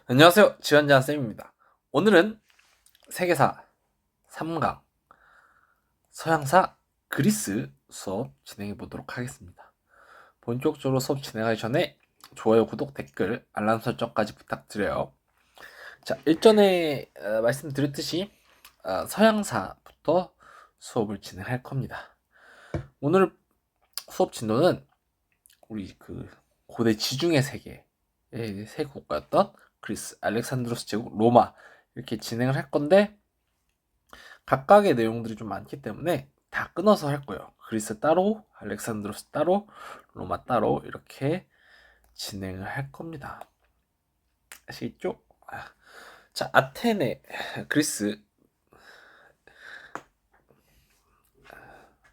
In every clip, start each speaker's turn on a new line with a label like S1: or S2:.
S1: 안녕하세요. 지원자 쌤입니다. 오늘은 세계사 3강 서양사 그리스 수업 진행해 보도록 하겠습니다. 본격적으로 수업 진행하기 전에 좋아요, 구독, 댓글, 알람 설정까지 부탁드려요. 자, 일전에 말씀드렸듯이 서양사부터 수업을 진행할 겁니다. 오늘 수업 진도는 우리 고대 지중해 세계의 세 국가였던 그리스, 알렉산드로스 제국, 로마 이렇게 진행을 할 건데 각각의 내용들이 좀 많기 때문에 다 끊어서 할 거예요. 그리스 따로, 알렉산드로스 따로, 로마 따로 이렇게 진행을 할 겁니다. 아시겠죠? 자, 아테네, 그리스.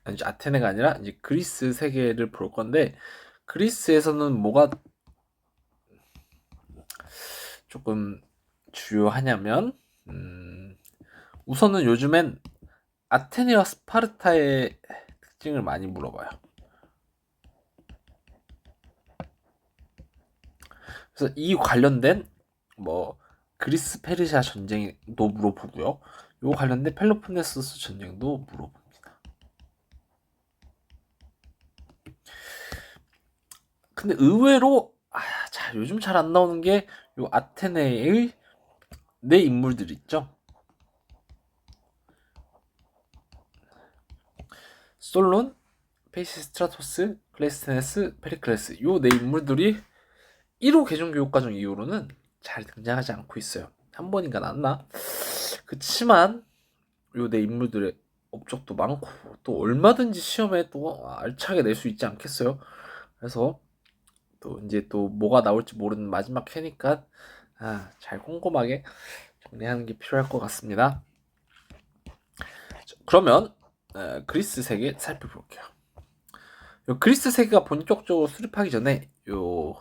S1: 아니, 아테네가 아니라 이제 그리스 세계를 볼 건데 그리스에서는 뭐가 조금 주요하냐면 우선은 요즘엔 아테네와 스파르타의 특징을 많이 물어봐요. 그래서 이 관련된 뭐 그리스 페르시아 전쟁도 물어보고요. 요 관련된 펠로폰네소스 전쟁도 물어봅니다. 근데 의외로 자, 요즘 잘 안 나오는 게 요 아테네의 네 인물들 있죠. 솔론, 페이시스트라토스, 클레스테네스, 페리클레스 요 네 인물들이 1호 개정교육과정 이후로는 잘 등장하지 않고 있어요. 한 번인가 나왔나? 그치만 요 네 인물들의 업적도 많고 또 얼마든지 시험에 또 알차게 낼 수 있지 않겠어요? 그래서 또 이제 또 뭐가 나올지 모르는 마지막 회니까 잘 꼼꼼하게 정리하는 게 필요할 것 같습니다. 그러면 그리스 세계 살펴볼게요. 요 그리스 세계가 본격적으로 수립하기 전에 요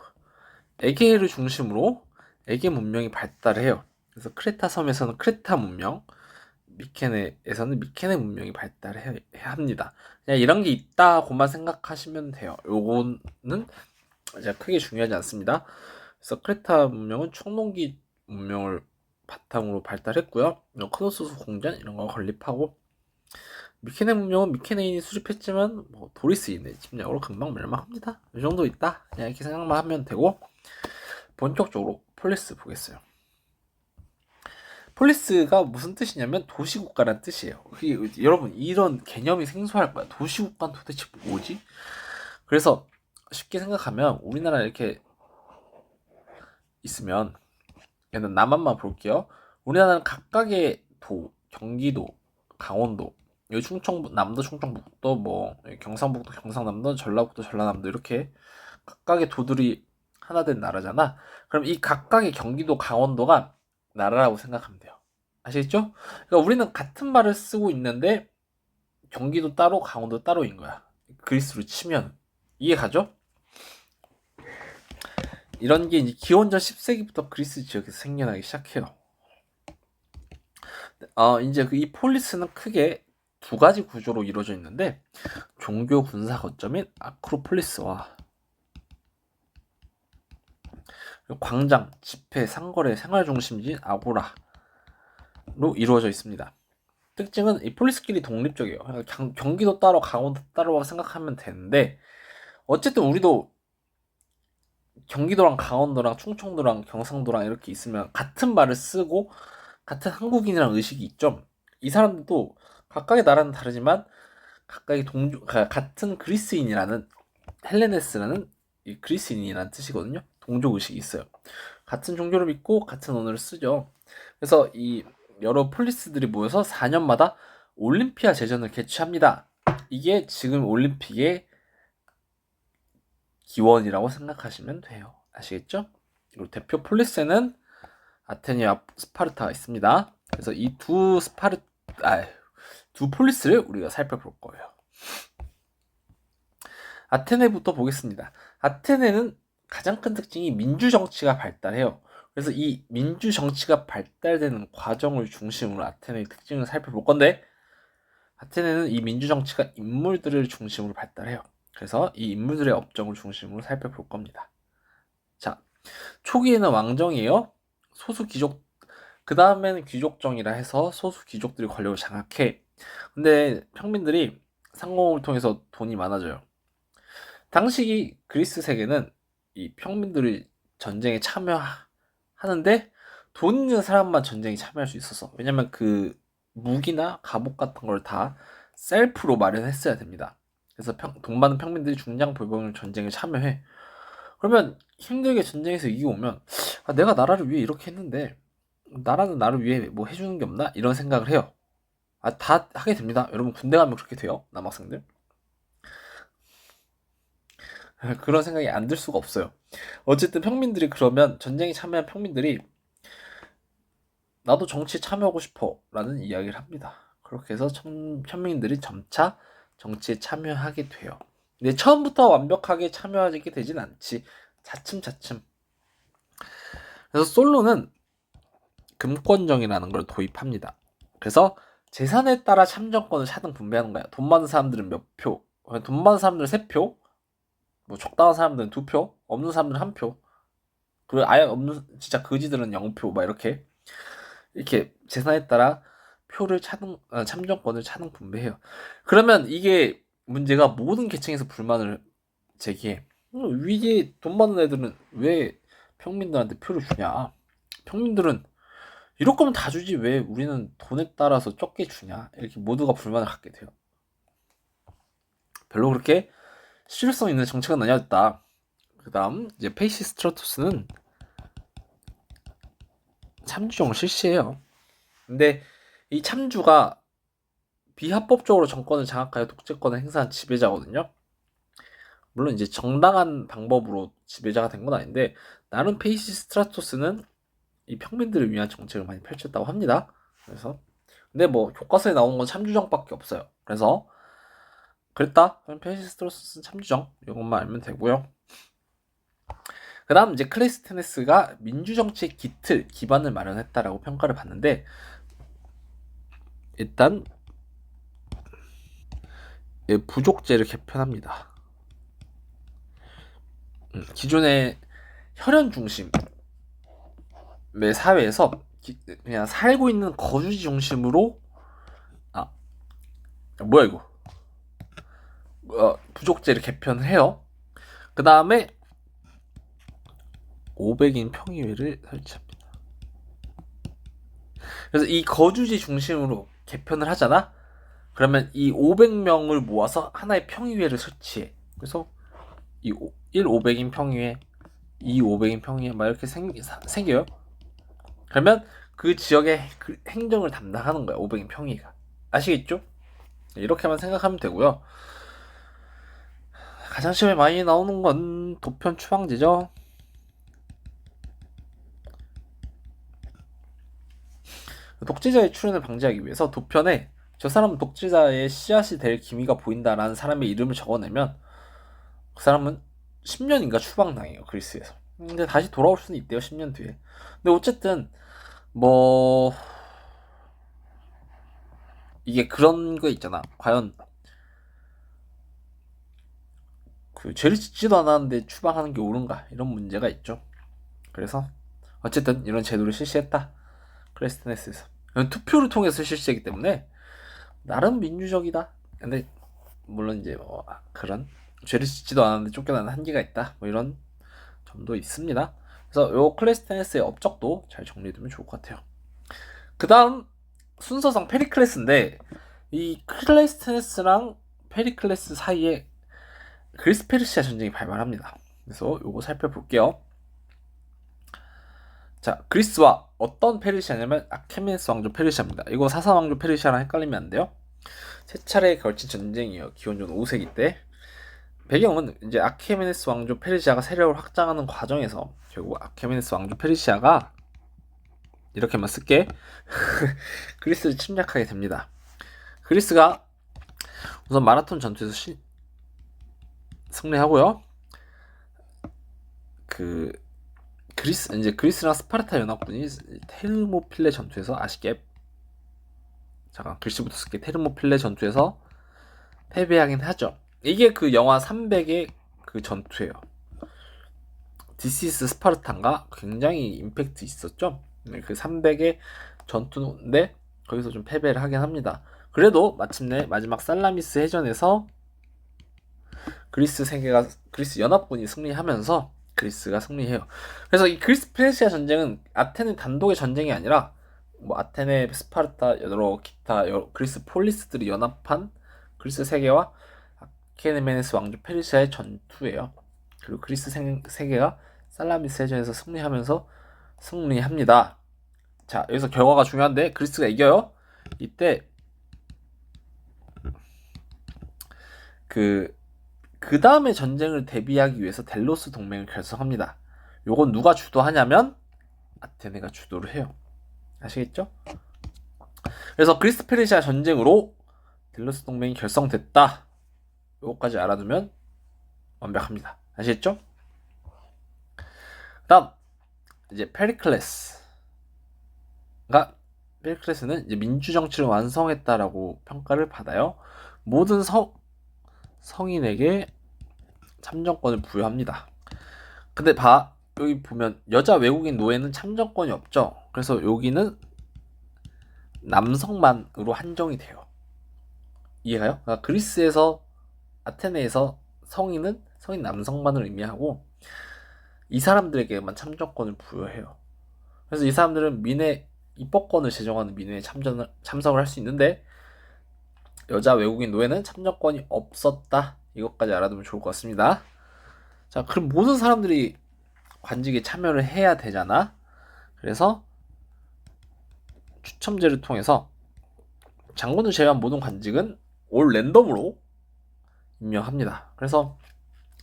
S1: 에게를 중심으로 에게 문명이 발달해요. 그래서 크레타 섬에서는 크레타 문명, 미케네에서는 미케네 문명이 발달해야 합니다. 그냥 이런 게 있다고만 생각하시면 돼요. 요거는 제가 크게 중요하지 않습니다. 그래서 크레타 문명은 청동기 문명을 바탕으로 발달했고요. 크노스수 궁전 이런 거 건립하고 미케네 문명은 미케네인이 수립했지만 뭐 도리스인의 침략으로 금방 멸망합니다. 이 정도 있다. 그냥 이렇게 생각만 하면 되고 본격적으로 폴리스 보겠어요. 폴리스가 무슨 뜻이냐면 도시국가란 뜻이에요. 여러분 이런 개념이 생소할 거야. 도시국가는 도대체 뭐지? 그래서 쉽게 생각하면 우리나라 이렇게 있으면 얘는 남한만 볼게요. 우리나라는 각각의 경기도, 강원도, 여기 남도, 충청북도, 뭐 경상북도, 경상남도, 전라북도, 전라남도 이렇게 각각의 도들이 하나 된 나라잖아. 그럼 이 각각의 경기도, 강원도가 나라라고 생각하면 돼요. 아시겠죠? 그러니까 우리는 같은 말을 쓰고 있는데 경기도 따로, 강원도 따로인 거야. 그리스로 치면 이해 가죠? 이런 게 이제 기원전 10세기부터 그리스 지역에서 생겨나기 시작해요. 이제 이 폴리스는 크게 두 가지 구조로 이루어져 있는데 종교 군사 거점인 아크로폴리스와 광장, 집회, 상거래, 생활 중심지인 아고라로 이루어져 있습니다. 특징은 이 폴리스끼리 독립적이에요. 그러니까 경기도 따로 강원도 따로 생각하면 되는데 어쨌든 우리도 경기도랑 강원도랑 충청도랑 경상도랑 이렇게 있으면 같은 말을 쓰고 같은 한국인이랑 의식이 있죠. 이 사람들도 각각의 나라는 다르지만 각각의 같은 그리스인이라는 헬레네스라는 이 그리스인이라는 뜻이거든요. 동족 의식이 있어요. 같은 종교를 믿고 같은 언어를 쓰죠. 그래서 이 여러 폴리스들이 모여서 4년마다 올림피아 제전을 개최합니다. 이게 지금 올림픽의 기원이라고 생각하시면 돼요. 아시겠죠? 그리고 대표 폴리스에는 아테네와 스파르타가 있습니다. 그래서 이 두 폴리스를 우리가 살펴볼 거예요. 아테네부터 보겠습니다. 아테네는 가장 큰 특징이 민주 정치가 발달해요. 그래서 이 민주 정치가 발달되는 과정을 중심으로 아테네의 특징을 살펴볼 건데 아테네는 이 민주 정치가 인물들을 중심으로 발달해요. 그래서 이 인물들의 업적을 중심으로 살펴볼 겁니다. 자, 초기에는 왕정이에요. 소수 귀족 그 다음에는 귀족정이라 해서 소수 귀족들이 권력을 장악해. 근데 평민들이 상공을 통해서 돈이 많아져요. 당시 그리스 세계는 이 평민들이 전쟁에 참여하는데 돈 있는 사람만 전쟁에 참여할 수 있었어. 왜냐면 그 무기나 갑옷 같은 걸 다 셀프로 마련했어야 됩니다. 그래서 돈 많은 평민들이 중장보병을 전쟁에 참여해. 그러면 힘들게 전쟁에서 이기오면 내가 나라를 위해 이렇게 했는데 나라는 나를 위해 뭐 해주는 게 없나? 이런 생각을 해요. 다 하게 됩니다. 여러분 군대 가면 그렇게 돼요. 남학생들. 그런 생각이 안 들 수가 없어요. 어쨌든 평민들이 그러면 전쟁에 참여한 평민들이 나도 정치에 참여하고 싶어 라는 이야기를 합니다. 그렇게 해서 평민들이 점차 정치에 참여하게 돼요. 근데 처음부터 완벽하게 참여하게 되진 않지. 차츰차츰. 그래서 솔로는 금권정이라는 걸 도입합니다. 그래서 재산에 따라 참정권을 차등 분배하는 거야. 돈 많은 사람들은 몇 표, 돈 많은 사람들은 3표, 뭐 적당한 사람들은 2표, 없는 사람들은 1표, 그리고 아예 없는 진짜 거지들은 0표, 막 이렇게 재산에 따라 표를 참정권을 차등 분배해요. 그러면 이게 문제가 모든 계층에서 불만을 제기해. 위에 돈 많은 애들은 왜 평민들한테 표를 주냐? 평민들은 이럴 거면 다 주지 왜 우리는 돈에 따라서 적게 주냐? 이렇게 모두가 불만을 갖게 돼요. 별로 그렇게 실효성 있는 정책은 아니었다. 그 다음 이제 페이시스트라토스는 참주정을 실시해요. 근데 이 참주가 비합법적으로 정권을 장악하여 독재권을 행사한 지배자거든요. 물론 이제 정당한 방법으로 지배자가 된 건 아닌데 나름 페이시스트라토스는 이 평민들을 위한 정책을 많이 펼쳤다고 합니다. 그래서 근데 뭐 교과서에 나오는 건 참주정밖에 없어요. 그래서 그랬다. 그럼 페이시스트라토스는 참주정 이것만 알면 되고요. 그 다음 이제 클레이스테네스가 민주정치의 기반을 마련했다라고 평가를 받는데 일단 부족제를 개편합니다. 기존의 혈연 중심의 사회에서 그냥 살고 있는 거주지 중심으로 뭐야 이거 부족제를 개편해요. 그 다음에 500인 평의회를 설치합니다. 그래서 이 거주지 중심으로 개편을 하잖아. 그러면 이 500명을 모아서 하나의 평의회를 설치해. 그래서 1 500인 평의회, 2 500인 평의회 막 이렇게 생겨요. 그러면 그 지역의 행정을 담당하는 거야. 500인 평의회가. 아시겠죠? 이렇게만 생각하면 되고요. 가장 시험에 많이 나오는 건 도편 추방제죠. 독재자의 출현을 방지하기 위해서 도편에 저 사람은 독재자의 씨앗이 될 기미가 보인다라는 사람의 이름을 적어내면 그 사람은 10년인가 추방당해요. 그리스에서. 근데 다시 돌아올 수는 있대요. 10년 뒤에. 근데 어쨌든 뭐 이게 그런 거 있잖아. 과연 그 죄를 짓지도 않았는데 추방하는 게 옳은가 이런 문제가 있죠. 그래서 어쨌든 이런 제도를 실시했다. 클레스테네스에서 투표를 통해서 실시하기 때문에 나름 민주적이다. 근데 물론 이제 뭐 그런 죄를 짓지도 않았는데 쫓겨나는 한계가 있다. 뭐 이런 점도 있습니다. 그래서 요 클레스테네스의 업적도 잘 정리해두면 좋을 것 같아요. 그 다음 순서상 페리클레스인데 이 클레스테네스랑 페리클레스 사이에 그리스 페르시아 전쟁이 발발합니다. 그래서 요거 살펴볼게요. 자, 그리스와 어떤 페르시아냐면 아케메네스 왕조 페르시아입니다. 이거 사사 왕조 페르시아랑 헷갈리면 안 돼요. 세 차례에 걸친 전쟁이에요. 기원전 5세기 때. 배경은 이제 아케메네스 왕조 페르시아가 세력을 확장하는 과정에서 결국 아케메네스 왕조 페르시아가 이렇게만 쓸게 그리스를 침략하게 됩니다. 그리스가 우선 마라톤 전투에서 승리하고요. 그리스랑 스파르타 연합군이 테르모필레 전투에서 아쉽게 글씨부터 쓸게 테르모필레 전투에서 패배하긴 하죠. 이게 그 영화 300의 그 전투예요. This is 스파르탄가 굉장히 임팩트 있었죠. 그 300의 전투인데 거기서 좀 패배를 하긴 합니다. 그래도 마침내 마지막 살라미스 해전에서 그리스 연합군이 승리하면서 그리스가 승리해요. 그래서 이 그리스 페르시아 전쟁은 아테네 단독의 전쟁이 아니라 뭐 아테네, 스파르타, 여러 기타 그리스 폴리스들이 연합한 그리스 세계와 아케메네스 왕조 페르시아의 전투예요. 그리고 그리스 세계가 살라미스 해전에서 승리하면서 승리합니다. 자, 여기서 결과가 중요한데 그리스가 이겨요. 이때 그 다음에 전쟁을 대비하기 위해서 델로스 동맹을 결성합니다. 요건 누가 주도하냐면 아테네가 주도를 해요. 아시겠죠? 그래서 그리스 페르시아 전쟁으로 델로스 동맹이 결성됐다. 요거까지 알아두면 완벽합니다. 아시겠죠? 그다음 이제 페리클레스는 이제 민주 정치를 완성했다라고 평가를 받아요. 모든 성인에게 참정권을 부여합니다. 근데 여기 보면 여자 외국인 노예는 참정권이 없죠. 그래서 여기는 남성만으로 한정이 돼요. 이해가요? 그러니까 그리스에서 아테네에서 성인 남성만을 의미하고 이 사람들에게만 참정권을 부여해요. 그래서 이 사람들은 입법권을 제정하는 민회에 참석을 할 수 있는데 여자 외국인 노예는 참정권이 없었다. 이것까지 알아두면 좋을 것 같습니다. 자, 그럼 모든 사람들이 관직에 참여를 해야 되잖아. 그래서 추첨제를 통해서 장군을 제외한 모든 관직은 올 랜덤으로 임명합니다. 그래서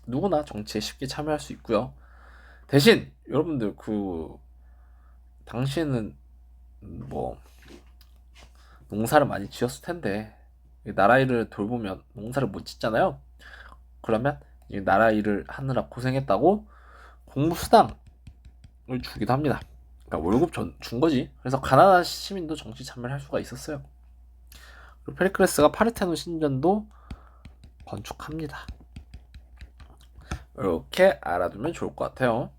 S1: 누구나 정치에 쉽게 참여할 수 있고요. 대신 여러분들 당시에는 뭐 농사를 많이 지었을 텐데 나라 일을 돌보면 농사를 못 짓잖아요. 그러면 나라 일을 하느라 고생했다고 공부수당을 주기도 합니다. 그러니까 월급 준 거지. 그래서 가난한 시민도 정치 참여를 할 수가 있었어요. 그리고 페리클레스가 파르테논 신전도 건축합니다. 이렇게 알아두면 좋을 것 같아요.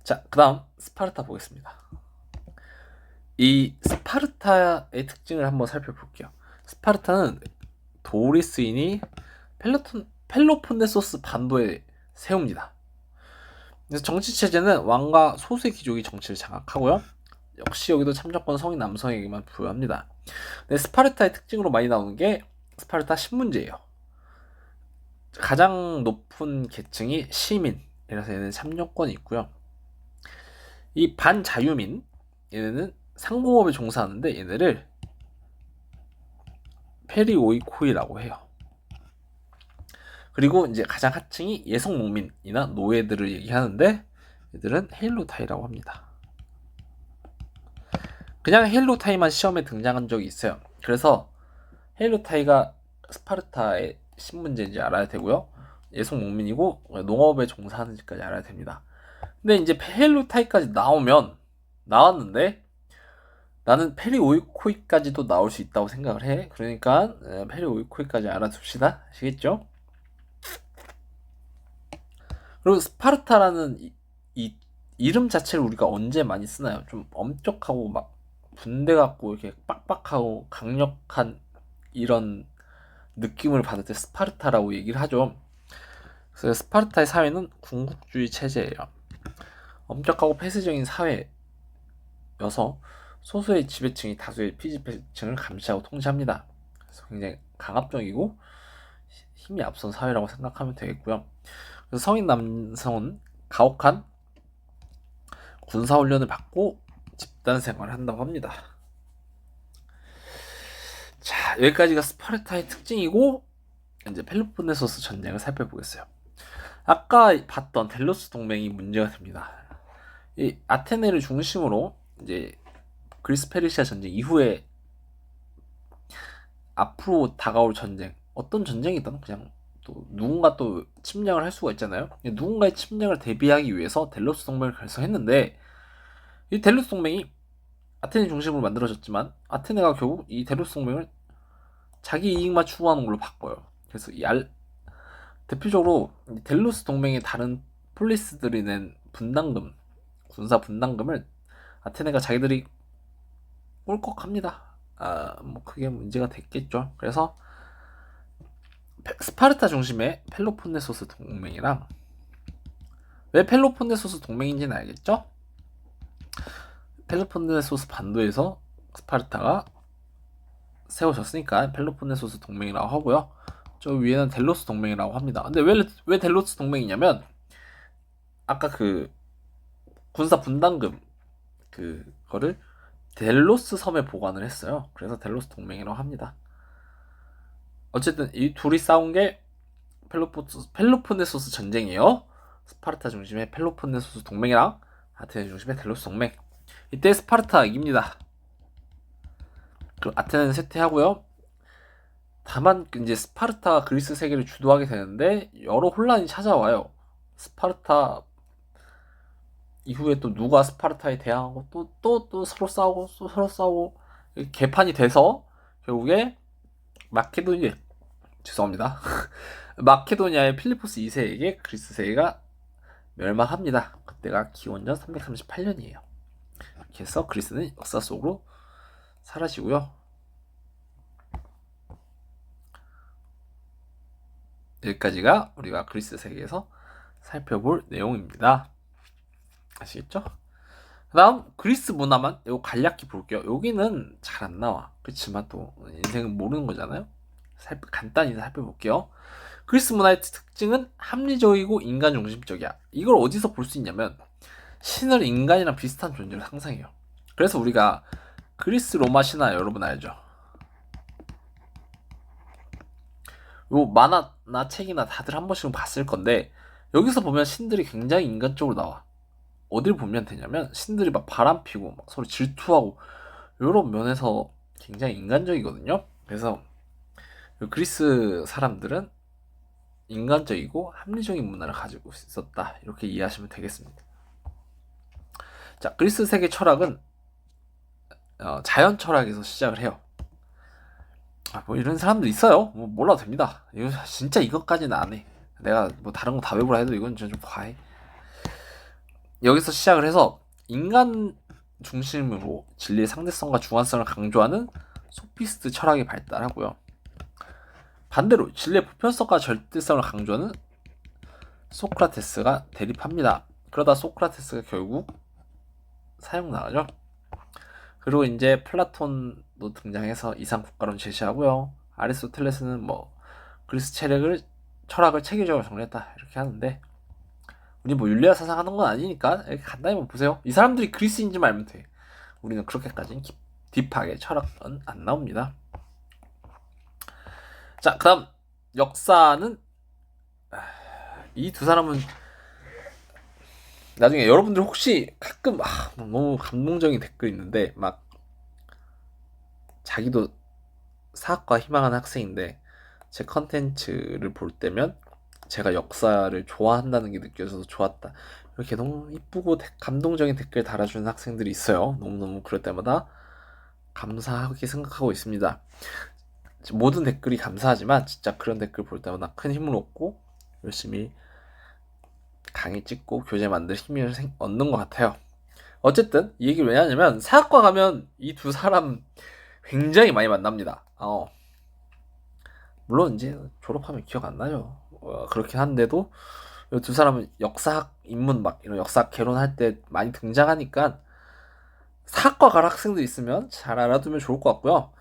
S1: 자, 그 다음 스파르타 보겠습니다. 이 스파르타의 특징을 한번 살펴볼게요. 스파르타는 도리스인이 펠로폰네소스 반도에 세웁니다. 그래서 정치 체제는 왕과 소수의 귀족이 정치를 장악하고요. 역시 여기도 참정권 성인 남성에게만 부여합니다. 근데 스파르타의 특징으로 많이 나오는 게 스파르타 신문제예요. 가장 높은 계층이 시민이라서 얘는 참정권이 있고요. 이 반자유민 얘네는 상공업에 종사하는데 얘네를 페리오이코이라고 해요. 그리고 이제 가장 하층이 예성 농민이나 노예들을 얘기하는데 얘들은 헤일로타이라고 합니다. 그냥 헤일로타이만 시험에 등장한 적이 있어요. 그래서 헤일로타이가 스파르타의 신문제인지 알아야 되고요. 예성 농민이고 농업에 종사하는지까지 알아야 됩니다. 근데 이제 헤일로타이까지 나왔는데 나는 페리오이코이까지도 나올 수 있다고 생각을 해. 그러니까 페리오이코이까지 알아둡시다. 아시겠죠? 그리고 스파르타라는 이 이름 자체를 우리가 언제 많이 쓰나요? 좀 엄격하고 막 군대 같고 이렇게 빡빡하고 강력한 이런 느낌을 받을 때 스파르타라고 얘기를 하죠. 그래서 스파르타의 사회는 군국주의 체제예요. 엄격하고 폐쇄적인 사회여서 소수의 지배층이 다수의 피지배층을 감시하고 통제합니다. 그래서 굉장히 강압적이고 힘이 앞선 사회라고 생각하면 되겠고요. 그래서 성인 남성은 가혹한 군사훈련을 받고 집단 생활을 한다고 합니다. 자, 여기까지가 스파르타의 특징이고 이제 펠로폰네소스 전쟁을 살펴보겠어요. 아까 봤던 델로스 동맹이 문제가 됩니다. 이 아테네를 중심으로 이제 그리스 페르시아 전쟁 이후에 앞으로 다가올 전쟁, 어떤 전쟁이든 그냥 또 누군가 또 침략을 할 수가 있잖아요. 누군가의 침략을 대비하기 위해서 델로스 동맹을 결성했는데 이 델로스 동맹이 아테네 중심으로 만들어졌지만 아테네가 결국 이 델로스 동맹을 자기 이익만 추구하는 걸로 바꿔요. 그래서 대표적으로 델로스 동맹의 다른 폴리스들이 낸 군사 분담금을 아테네가 자기들이 꿀꺽합니다. 뭐 그게 문제가 됐겠죠. 그래서 스파르타 중심의 펠로폰네소스 동맹이랑, 왜 펠로폰네소스 동맹인지는 알겠죠? 펠로폰네소스 반도에서 스파르타가 세워졌으니까 펠로폰네소스 동맹이라고 하고요. 저 위에는 델로스 동맹이라고 합니다. 근데 왜 델로스 동맹이냐면 아까 그 군사 분담금 그거를 델로스 섬에 보관을 했어요. 그래서 델로스 동맹이라고 합니다. 어쨌든 이 둘이 싸운 게 펠로폰네소스 전쟁이에요. 스파르타 중심의 펠로폰네소스 동맹이랑 아테네 중심의 델로스 동맹. 이때 스파르타 이깁니다. 그럼 아테네는 쇠퇴하고요. 다만 이제 스파르타가 그리스 세계를 주도하게 되는데 여러 혼란이 찾아와요. 스파르타 이후에 또 누가 스파르타에 대항하고 또 서로 싸우고 또 서로 싸우고 개판이 돼서 결국에 죄송합니다. 마케도니아의 필리포스 2세에게 그리스 세계가 멸망합니다. 그때가 기원전 338년이에요. 이렇게 해서 그리스는 역사 속으로 사라지고요. 여기까지가 우리가 그리스 세계에서 살펴볼 내용입니다. 아시겠죠? 그 다음 그리스 문화만 요 간략히 볼게요. 여기는 잘 안 나와. 그렇지만 또 인생은 모르는 거잖아요. 간단히 살펴볼게요. 그리스 문화의 특징은 합리적이고 인간 중심적이야. 이걸 어디서 볼 수 있냐면 신을 인간이랑 비슷한 존재로 상상해요. 그래서 우리가 그리스 로마 신화 여러분 알죠? 요 만화나 책이나 다들 한 번씩은 봤을 건데 여기서 보면 신들이 굉장히 인간적으로 나와. 어딜 보면 되냐면 신들이 막 바람 피고 막 서로 질투하고 이런 면에서 굉장히 인간적이거든요. 그래서 그리스 사람들은 인간적이고 합리적인 문화를 가지고 있었다. 이렇게 이해하시면 되겠습니다. 자, 그리스 세계 철학은 자연 철학에서 시작을 해요. 뭐 이런 사람도 있어요. 뭐 몰라도 됩니다. 이거 진짜 이것까지는 안 해. 내가 뭐 다른 거 다 외우라 해도 이건 좀 과해. 여기서 시작을 해서 인간 중심으로 진리의 상대성과 주관성을 강조하는 소피스트 철학이 발달하고요. 반대로 진리의 보편성과 절대성을 강조하는 소크라테스가 대립합니다. 그러다 소크라테스가 결국 사형나가죠. 그리고 이제 플라톤도 등장해서 이상국가론 제시하고요. 아리스토텔레스는 뭐 그리스 철학을 체계적으로 정리했다 이렇게 하는데 우리 뭐 윤리학 사상하는 건 아니니까 이렇게 간단히만 보세요. 이 사람들이 그리스인지만 알면 돼. 우리는 그렇게까지는 딥하게 철학은 안 나옵니다. 자, 그다음 역사는 이 두 사람은 나중에 여러분들 혹시 가끔 너무 감동적인 댓글 있는데 막 자기도 사학과 희망하는 학생인데 제 컨텐츠를 볼 때면 제가 역사를 좋아한다는 게 느껴져서 좋았다. 이렇게 너무 이쁘고 감동적인 댓글 달아주는 학생들이 있어요. 너무너무 그럴 때마다 감사하게 생각하고 있습니다. 모든 댓글이 감사하지만 진짜 그런 댓글 볼 때마다 큰 힘을 얻고 열심히 강의 찍고 교재 만들 힘을 얻는 것 같아요. 어쨌든 이 얘기를 왜 하냐면 사학과 가면 이 두 사람 굉장히 많이 만납니다. 물론 이제 졸업하면 기억 안 나요. 그렇긴 한데도 이 두 사람은 역사학 인문 막 이런 역사학 개론할 때 많이 등장하니까 사학과 갈 학생들 있으면 잘 알아두면 좋을 것 같고요.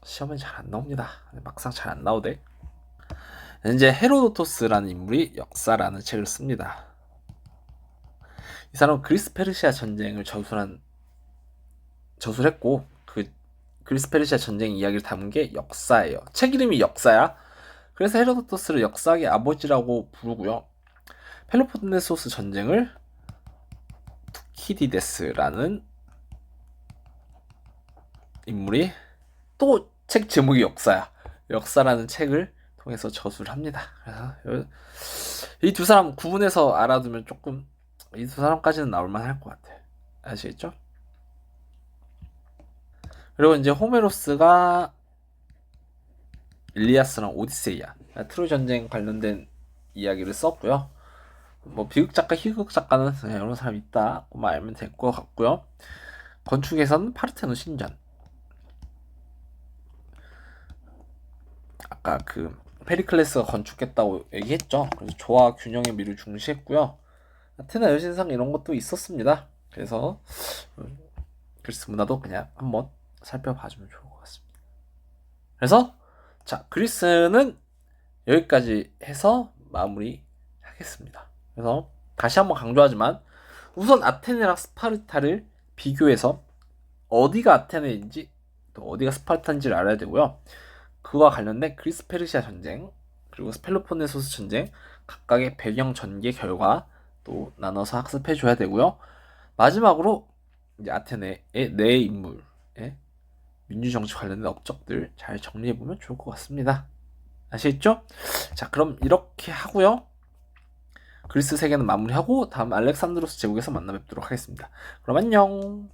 S1: 시험엔 잘 안 나옵니다. 막상 잘 안 나오대. 이제 헤로도토스라는 인물이 역사라는 책을 씁니다. 이 사람은 그리스 페르시아 전쟁을 저술했고 그 그리스 페르시아 전쟁 이야기를 담은 게 역사예요. 책 이름이 역사야. 그래서 헤로도토스를 역사학의 아버지라고 부르고요. 펠로폰네소스 전쟁을 투키디데스라는 인물이 또 책 제목이 역사야. 역사라는 책을 통해서 저술을 합니다. 그래서 이 두 사람 구분해서 알아두면 조금 이 두 사람까지는 나올만 할 것 같아. 아시겠죠? 그리고 이제 호메로스가 일리아스랑 오디세이아, 트로이 전쟁 관련된 이야기를 썼고요. 뭐 비극 작가, 희극 작가는 이런 사람 있다, 뭐 알면 될 것 같고요. 건축에서는 파르테논 신전. 아까 그 페리클레스가 건축했다고 얘기했죠. 그래서 조화 균형의 미를 중시했고요. 아테네 여신상 이런 것도 있었습니다. 그래서 그리스 문화도 그냥 한번 살펴봐주면 좋을 것 같습니다. 그래서 자, 그리스는 여기까지 해서 마무리하겠습니다. 그래서 다시 한번 강조하지만 우선 아테네랑 스파르타를 비교해서 어디가 아테네인지 또 어디가 스파르타인지를 알아야 되고요. 그와 관련된 그리스 페르시아 전쟁 그리고 스펠로폰네소스 전쟁 각각의 배경 전개 결과 또 나눠서 학습해 줘야 되고요. 마지막으로 이제 아테네의 내 인물의 민주정치 관련된 업적들 잘 정리해 보면 좋을 것 같습니다. 아시겠죠? 자, 그럼 이렇게 하고요. 그리스 세계는 마무리하고 다음 알렉산드로스 제국에서 만나 뵙도록 하겠습니다. 그럼 안녕.